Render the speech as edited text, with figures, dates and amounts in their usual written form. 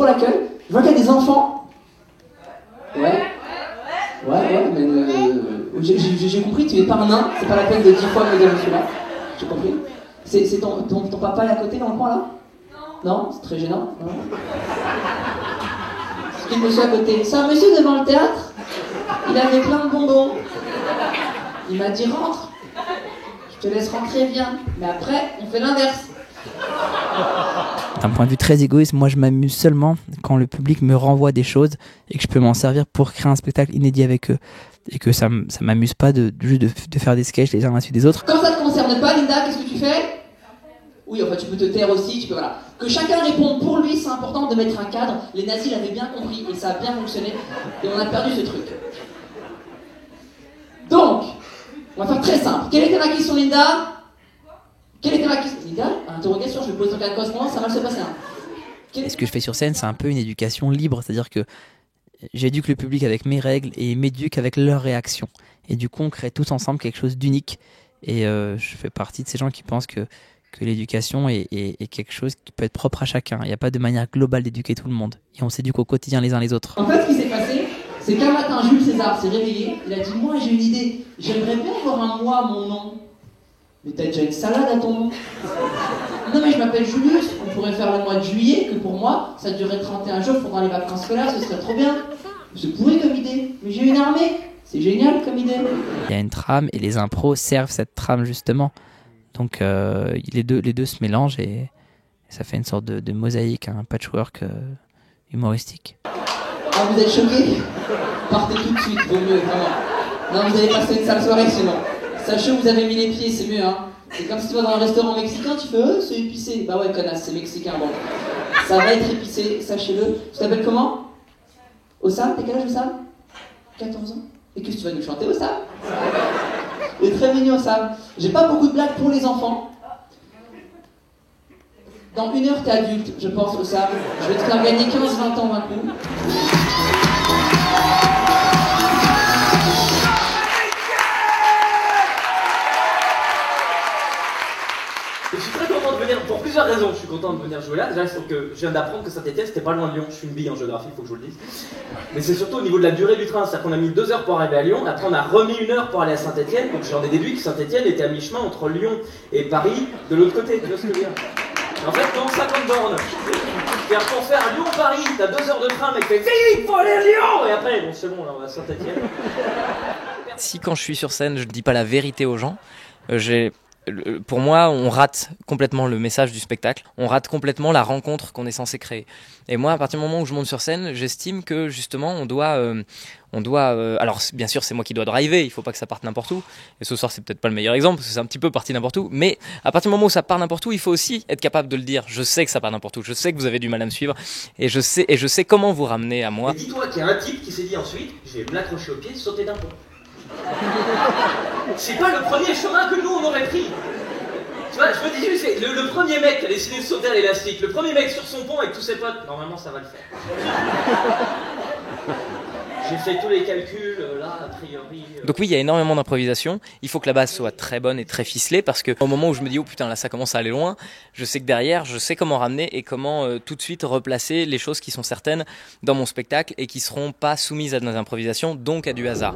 pour l'accueil. Je vois qu'il y a des enfants. Ouais, mais j'ai compris, tu es pas un nain, c'est pas la peine de 10 fois me dire je suis là. J'ai compris. C'est ton papa est à côté dans le coin là? Non, c'est très gênant. Non. C'est qui le monsieur à côté? C'est un monsieur devant le théâtre. Il avait plein de bonbons. Il m'a dit rentre. Je te laisse rentrer, viens. Mais après, on fait l'inverse. D'un point de vue très égoïste, moi je m'amuse seulement quand le public me renvoie des choses et que je peux m'en servir pour créer un spectacle inédit avec eux. Et que ça m'amuse pas juste de faire des sketchs les uns à la suite des autres. Quand ça te concerne pas, Linda, qu'est-ce que tu fais? Oui, enfin tu peux te taire aussi, tu peux voilà. Que chacun réponde pour lui, c'est important de mettre un cadre. Les nazis l'avaient bien compris et ça a bien fonctionné. Et on a perdu ce truc. Donc, on va faire très simple. Quelle était la question, Linda? Quelle était la question? Linda, interrogation, je vais poser ton cas correspondant, ça va se passer. Et ce que je fais sur scène, c'est un peu une éducation libre, c'est-à-dire que j'éduque le public avec mes règles et ils m'éduquent avec leurs réactions. Et du coup, on crée tous ensemble quelque chose d'unique. Et je fais partie de ces gens qui pensent que l'éducation est quelque chose qui peut être propre à chacun. Il n'y a pas de manière globale d'éduquer tout le monde. Et on s'éduque au quotidien les uns les autres. En fait, ce qui s'est passé, c'est qu'un matin, Jules César s'est réveillé. Il a dit, moi j'ai une idée, j'aimerais bien avoir un mois à mon nom. Mais t'as déjà une salade à ton nom? Non mais je m'appelle Julius, on pourrait faire le mois de juillet, que pour moi, ça durerait 31 jours pendant les vacances scolaires, ce serait trop bien. C'est pourri comme idée, mais j'ai une armée, c'est génial comme idée. Il y a une trame et les impros servent cette trame justement. Donc les deux se mélangent et ça fait une sorte de mosaïque, un patchwork humoristique. Ah, vous êtes choqués? Partez tout de suite, vaut mieux, vraiment. Non, vous allez passer une sale soirée sinon. Sachez où vous avez mis les pieds, c'est mieux, hein. C'est comme si tu vas dans un restaurant mexicain, tu fais c'est épicé. Bah ouais, connasse, c'est mexicain, bon. Ça va être épicé, sachez-le. Tu t'appelles comment? Ossam? T'as quel âge, Ossam? 14 ans. Et qu'est-ce que tu vas nous chanter, Ossam? Il est très mignon, Ossam. J'ai pas beaucoup de blagues pour les enfants. Dans 1 heure, t'es adulte, je pense, Ossam. Je vais te faire gagner 15-20 ans d'un coup. Je suis très content de venir, pour plusieurs raisons, je suis content de venir jouer là. Déjà, c'est que je viens d'apprendre que Saint-Etienne, c'était pas loin de Lyon. Je suis une bille en géographie, il faut que je vous le dise. Mais c'est surtout au niveau de la durée du train, c'est-à-dire qu'on a mis 2 heures pour arriver à Lyon, après on a remis 1 heure pour aller à Saint-Etienne, donc j'en ai déduit que Saint-Etienne était à mi-chemin entre Lyon et Paris, de l'autre côté, tu vois ce que je veux dire? En fait, dans 50 bornes. C'est-à-dire pour faire Lyon-Paris, t'as 2 heures de train, mec fait vite, faut aller à Lyon! Et après, bon, c'est bon, là, on va à Saint-Etienne. Si quand je suis sur scène, je ne dis pas la vérité aux gens, pour moi, on rate complètement le message du spectacle, on rate complètement la rencontre qu'on est censé créer. Et moi, à partir du moment où je monte sur scène, j'estime que justement, on doit alors bien sûr, c'est moi qui dois driver, il faut pas que ça parte n'importe où. Et ce soir, c'est peut-être pas le meilleur exemple, parce que c'est un petit peu parti n'importe où. Mais à partir du moment où ça part n'importe où, il faut aussi être capable de le dire. Je sais que ça part n'importe où, je sais que vous avez du mal à me suivre, et je sais comment vous ramener à moi. Et dis-toi qu'il y a un type qui s'est dit ensuite, je vais me l'accrocher au pied, sauter d'un pont. C'est pas le premier chemin que nous on aurait pris. Tu vois, je me dis, c'est le premier mec qui a décidé de sauter à l'élastique, le premier mec sur son pont avec tous ses potes, normalement ça va le faire. J'ai fait tous les calculs, là, a priori... Donc oui, il y a énormément d'improvisation. Il faut que la base soit très bonne et très ficelée, parce que au moment où je me dis, oh putain, là ça commence à aller loin, je sais que derrière, je sais comment ramener et comment tout de suite replacer les choses qui sont certaines dans mon spectacle et qui seront pas soumises à des improvisations, donc à du hasard.